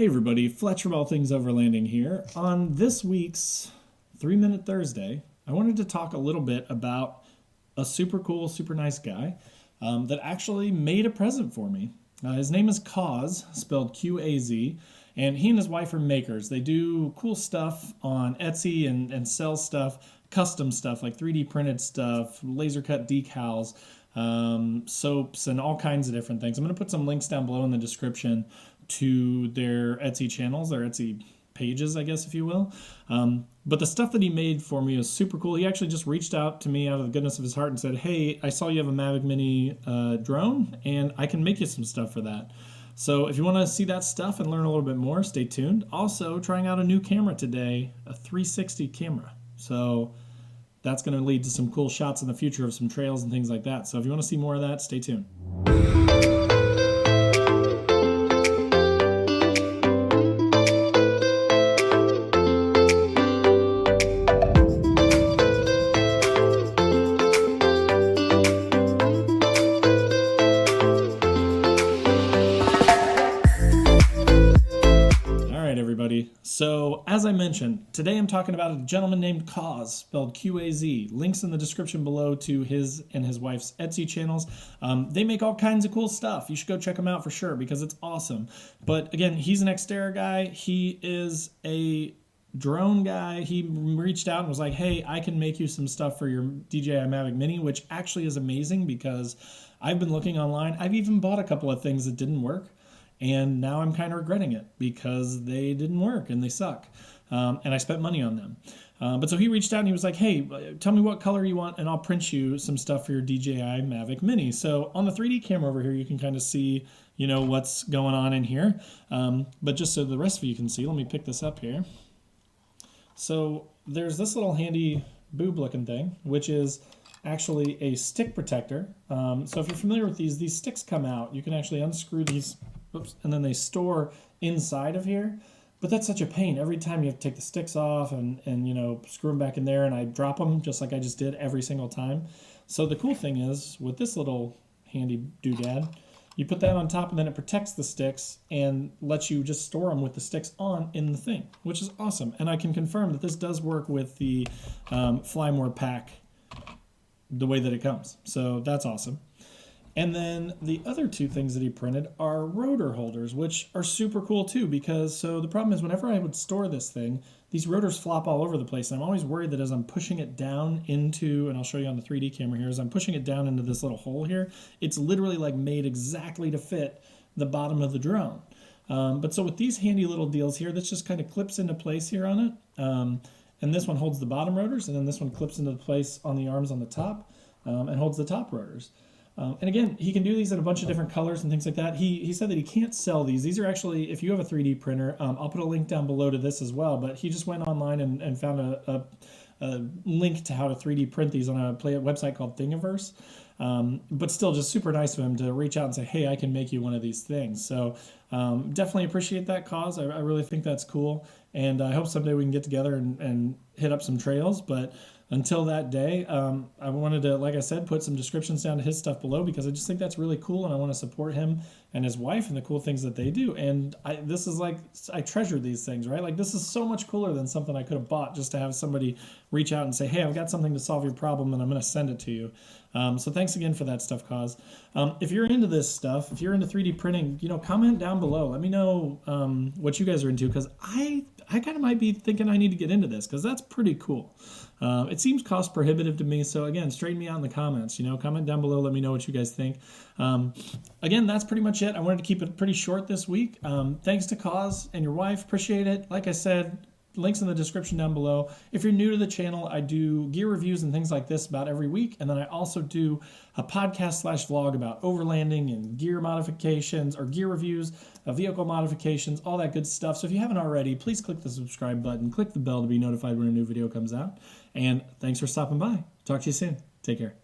Hey everybody, Fletch from All Things Overlanding here. On this week's 3-Minute Thursday, I wanted to talk a little bit about a super cool, super nice guy that actually made a present for me. His name is Kaz, spelled Q-A-Z, and he and his wife are makers. They do cool stuff on Etsy and sell stuff, custom stuff like 3D printed stuff, laser cut decals, soaps, and all kinds of different things. I'm going to put some links down below in the description to their Etsy channels, their Etsy pages, I guess, if you will. But the stuff that he made for me is super cool. He actually just reached out to me out of the goodness of his heart and said, hey, I saw you have a Mavic Mini drone, and I can make you some stuff for that. So if you want to see that stuff and learn a little bit more, stay tuned. Also, trying out a new camera today, a 360 camera. So that's going to lead to some cool shots in the future of some trails and things like that. So if you want to see more of that, stay tuned. Everybody. So, as I mentioned, today I'm talking about a gentleman named Kaz, spelled Q-A-Z. Links in the description below to his and his wife's Etsy channels. They make all kinds of cool stuff. You should go check them out for sure because it's awesome. But again, he's an Xterra guy. He is a drone guy. He reached out and was like, hey, I can make you some stuff for your DJI Mavic Mini, which actually is amazing because I've been looking online. I've even bought a couple of things that didn't work. And now I'm kind of regretting it because they didn't work and they suck. And I spent money on them. But so he reached out and he was like, hey, tell me what color you want and I'll print you some stuff for your DJI Mavic Mini. So on the 3D camera over here, you can kind of see, you know, what's going on in here. But just so the rest of you can see, let me pick this up here. So there's this little handy boob looking thing, which is actually a stick protector. So if you're familiar with these sticks come out. You can actually unscrew these. Oops, and then they store inside of here. But that's such a pain. Every time you have to take the sticks off and you know, screw them back in there, and I drop them just like I just did every single time. So the cool thing is, with this little handy doodad, you put that on top and then it protects the sticks and lets you just store them with the sticks on in the thing, which is awesome. And I can confirm that this does work with the Fly More pack the way that it comes. So that's awesome. And then the other two things that he printed are rotor holders, which are super cool too, because so the problem is whenever I would store this thing, these rotors flop all over the place. And I'm always worried that as I'm pushing it down into, and I'll show you on the 3D camera here, as I'm pushing it down into this little hole here, it's literally like made exactly to fit the bottom of the drone. But so with these handy little deals here, this just kind of clips into place here on it. And this one holds the bottom rotors, and then this one clips into place on the arms on the top and holds the top rotors. And again, he can do these in a bunch of different colors and things like that. He said that he can't sell these. These are actually, if you have a 3D printer, I'll put a link down below to this as well. But he just went online and found a link to how to 3D print these on a website called Thingiverse. But still just super nice of him to reach out and say, hey, I can make you one of these things. So definitely appreciate that cause. I really think that's cool. And I hope someday we can get together and hit up some trails. But until that day, I wanted to, like I said, put some descriptions down to his stuff below because I just think that's really cool and I want to support him and his wife and the cool things that they do. And this is like, I treasure these things, right? Like this is so much cooler than something I could have bought just to have somebody reach out and say, hey, I've got something to solve your problem and I'm going to send it to you. So thanks again for that stuff, Kaz. If you're into this stuff, if you're into 3D printing, you know, comment down below. Let me know what you guys are into because I kind of might be thinking I need to get into this because that's pretty cool. It seems cost prohibitive to me, so again, straighten me out in the comments. You know, comment down below, let me know what you guys think. Again, that's pretty much it. I wanted to keep it pretty short this week. Thanks to Kaz and your wife, appreciate it. Like I said, links in the description down below. If you're new to the channel, I do gear reviews and things like this about every week, and then I also do a podcast/vlog about overlanding and gear modifications or gear reviews, vehicle modifications, all that good stuff. So if you haven't already, please click the subscribe button, click the bell to be notified when a new video comes out. And thanks for stopping by. Talk to you soon. Take care.